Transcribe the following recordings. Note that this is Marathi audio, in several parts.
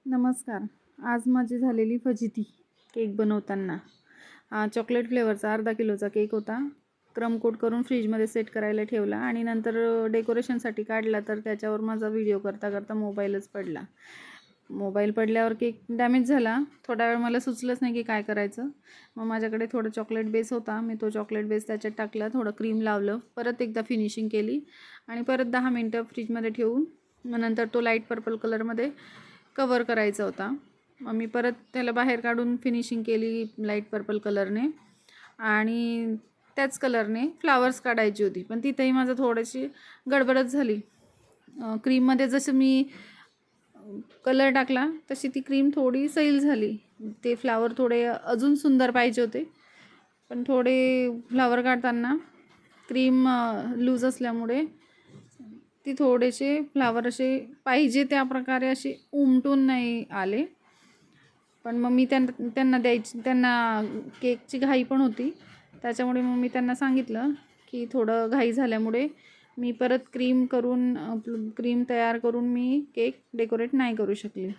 नमस्कार. आज माझी झालेली फजिती केक बनवताना. चॉकलेट फ्लेवरचा अर्धा किलोचा केक होता. क्रम कोट करून फ्रीजमध्ये सेट करायला ठेवला आणि नंतर डेकोरेशनसाठी काढला, तर त्याच्यावर माझा व्हिडिओ करता करता मोबाईलच पडला. मोबाईल पडल्यावर केक डॅमेज झाला. थोडा वेळ मला सुचलंच नाही की काय करायचं. मग माझ्याकडे थोडं चॉकलेट बेस होता. मी तो चॉकलेट बेस त्याच्यात टाकला, थोडं क्रीम लावलं, परत एकदा फिनिशिंग केली आणि परत 10 मिनटं फ्रीजमध्ये ठेवून मग नंतर तो लाईट पर्पल कलरमध्ये कवर करायचा होता. मग मी परत त्याला बाहेर काढून फिनिशिंग केली लाईट पर्पल कलरने आणि त्याच कलरने फ्लावर्स काढायची होती, पण तिथेही माझं थोडीशी गडबडच झाली. क्रीममध्ये जसं मी कलर टाकला तशी ती क्रीम थोडी सैल झाली. ते फ्लावर थोडे अजून सुंदर पाहिजे होते, पण थोडे फ्लावर काढताना क्रीम लूज असल्यामुळे ती थोडेसे फ्लावर असे पाहिजे त्या प्रकारे असे उमटून नाही आले. पण मग मी त्यांना केकची घाई पण होती, त्याच्यामुळे मग मी त्यांना सांगितलं की थोडं घाई झाल्यामुळे मी परत क्रीम तयार करून मी केक डेकोरेट नाही करू शकले.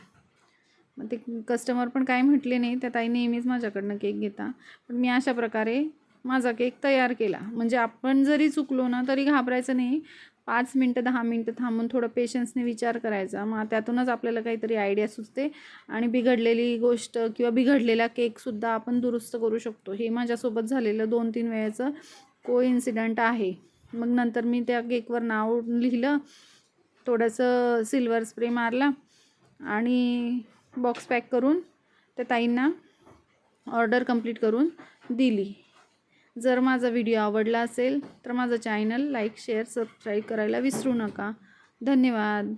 मग ते कस्टमर पण काय म्हटले नाही. त्या ताई नेहमीच माझ्याकडनं केक घेता, पण मी अशा प्रकारे माझा केक तयार केला. म्हणजे आपण जरी चुकलो ना तरी घाबरायचं नाही. 5 मिनटं 10 मिनटं थांबून थोडं पेशन्सने विचार करायचा. मग त्यातूनच आपल्याला काहीतरी आयडिया सुचते आणि बिघडलेली गोष्ट किंवा बिघडलेला केकसुद्धा आपण दुरुस्त करू शकतो. हे माझ्यासोबत झालेलं 2-3 वेळेचं कोइन्सिडंट आहे. मग नंतर मी त्या केकवर नाव लिहिलं, थोडंसं सिल्वर स्प्रे मारला आणि बॉक्स पॅक करून त्या ताईंना ऑर्डर कंप्लीट करून दिली. जर माझा व्हिडिओ आवडला असेल तर माझं चॅनल लाईक, शेअर, सबस्क्राईब करायला विसरू नका. धन्यवाद.